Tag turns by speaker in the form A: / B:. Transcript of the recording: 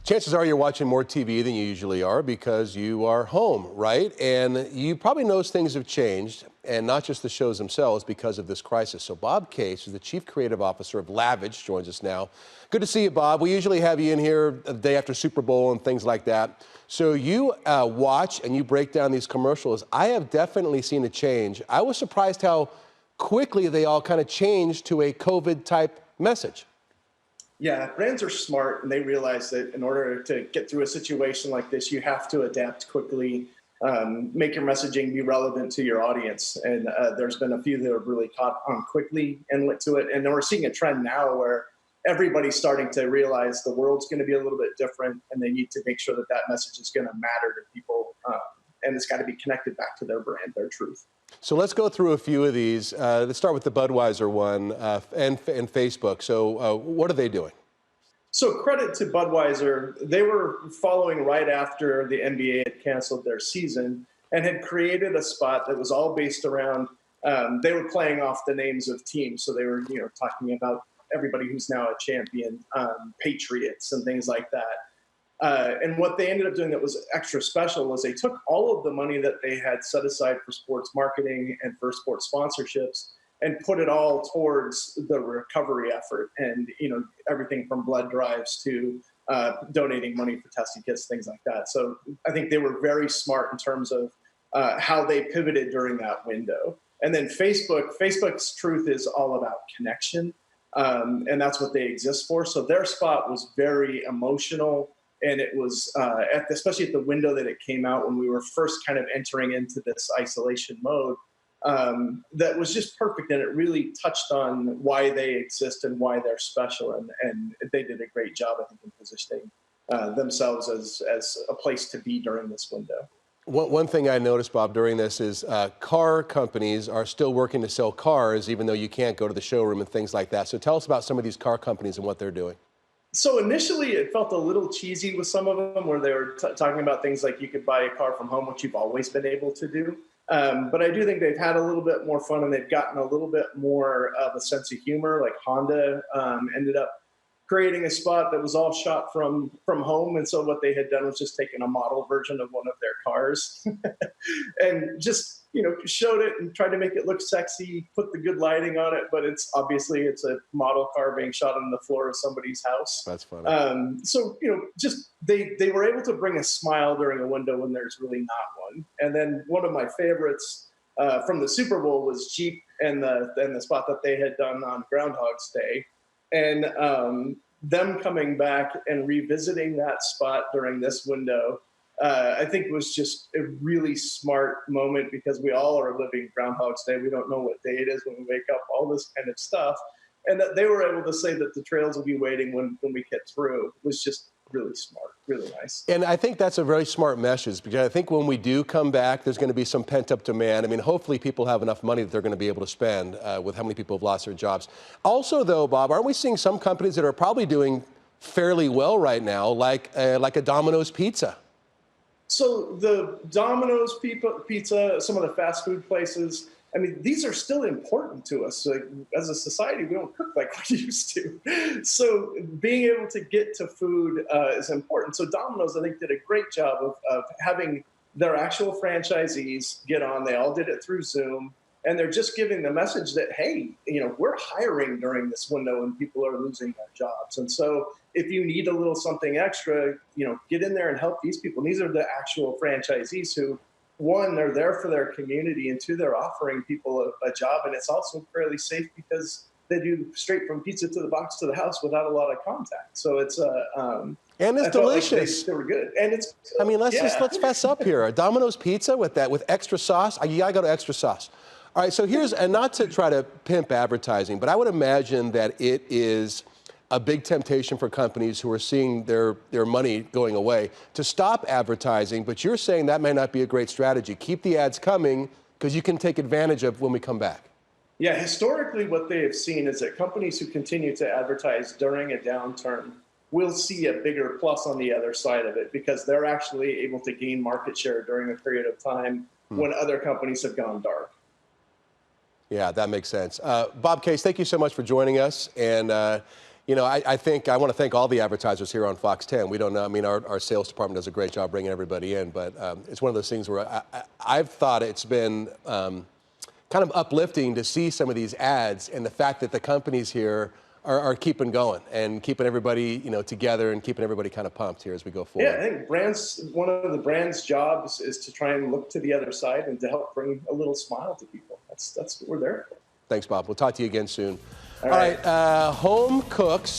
A: Chances are you're watching more TV than you usually are because you are home, right? And you probably notice things have changed, and not just the shows themselves because of this crisis. So Bob Case, who's the Chief Creative Officer of Lavage, joins us now. Good to see you, Bob. We usually have you in here the day after Super Bowl and things like that. So you watch and you break down these commercials. I have definitely seen a change. I was surprised how quickly they all kind of changed to a COVID-type message.
B: Yeah, brands are smart and they realize that in order to get through a situation like this, you have to adapt quickly, make your messaging be relevant to your audience. And there's been a few that have really caught on quickly and went to it. And then we're seeing a trend now where everybody's starting to realize the world's going to be a little bit different and they need to make sure that that message is going to matter to people. And it's got to be connected back to their brand, their truth.
A: So let's go through a few of these. Let's start with the Budweiser one and Facebook. So what are they doing?
B: So credit to Budweiser. They were following right after the NBA had canceled their season and had created a spot that was all based around, they were playing off the names of teams. So they were, talking about everybody who's now a champion, Patriots and things like that. And what they ended up doing that was extra special was they took all of the money that they had set aside for sports marketing and for sports sponsorships and put it all towards the recovery effort and, everything from blood drives to donating money for testing kits, things like that. So I think they were very smart in terms of how they pivoted during that window. And then Facebook's truth is all about connection. And that's what they exist for. So their spot was very emotional. And it was, especially at the window that it came out when we were first kind of entering into this isolation mode, that was just perfect. And it really touched on why they exist and why they're special. And they did a great job, I think, in positioning themselves as a place to be during this window.
A: One thing I noticed, Bob, during this is car companies are still working to sell cars, even though you can't go to the showroom and things like that. So tell us about some of these car companies and what they're doing.
B: So initially, it felt a little cheesy with some of them where they were talking about things like you could buy a car from home, which you've always been able to do. But I do think they've had a little bit more fun and they've gotten a little bit more of a sense of humor. Like Honda ended up creating a spot that was all shot from home. And so what they had done was just taken a model version of one of their cars and just, showed it and tried to make it look sexy, put the good lighting on it. But it's a model car being shot on the floor of somebody's house.
A: That's funny.
B: So, just they were able to bring a smile during a window when there's really not one. And then one of my favorites from the Super Bowl was Jeep and the spot that they had done on Groundhog's Day. And them coming back and revisiting that spot during this window, I think was just a really smart moment because we all are living Groundhog's Day. We don't know what day it is when we wake up, all this kind of stuff. And that they were able to say that the trails will be waiting when we get through was just really smart, really nice.
A: And I think that's a very smart message because I think when we do come back, there's going to be some pent-up demand. I mean, hopefully people have enough money that they're going to be able to spend with how many people have lost their jobs. Also, though, Bob, aren't we seeing some companies that are probably doing fairly well right now, like a Domino's Pizza?
B: So the Domino's pizza, some of the fast food places, I mean, these are still important to us. Like, as a society, we don't cook like we used to. So being able to get to food is important. So Domino's, I think, did a great job of having their actual franchisees get on. They all did it through Zoom. And they're just giving the message that, hey, we're hiring during this window when people are losing their jobs. And so if you need a little something extra, get in there and help these people. And these are the actual franchisees who, one, they're there for their community, and two, they're offering people a job. And it's also fairly safe because they do straight from pizza to the box to the house without a lot of contact. So it's
A: and it's delicious.
B: Like they were good, and it's.
A: I mean, let's fess up here. A Domino's pizza with extra sauce. You gotta go to extra sauce. All right, so and not to try to pimp advertising, but I would imagine that it is a big temptation for companies who are seeing their money going away to stop advertising, but you're saying that may not be a great strategy. Keep the ads coming because you can take advantage of when we come back.
B: Yeah, historically what they have seen is that companies who continue to advertise during a downturn will see a bigger plus on the other side of it because they're actually able to gain market share during a period of time when other companies have gone dark.
A: Yeah, that makes sense. Bob Case, thank you so much for joining us. And I think I want to thank all the advertisers here on Fox 10. We don't know. I mean, our sales department does a great job bringing everybody in, but it's one of those things where I've thought it's been kind of uplifting to see some of these ads and the fact that the companies here are keeping going and keeping everybody, together and keeping everybody kind of pumped here as we go forward.
B: Yeah, I think one of the brand's jobs is to try and look to the other side and to help bring a little smile to people. That's what we're there for.
A: Thanks, Bob. We'll talk to you again soon.
B: All
A: right, home cooks.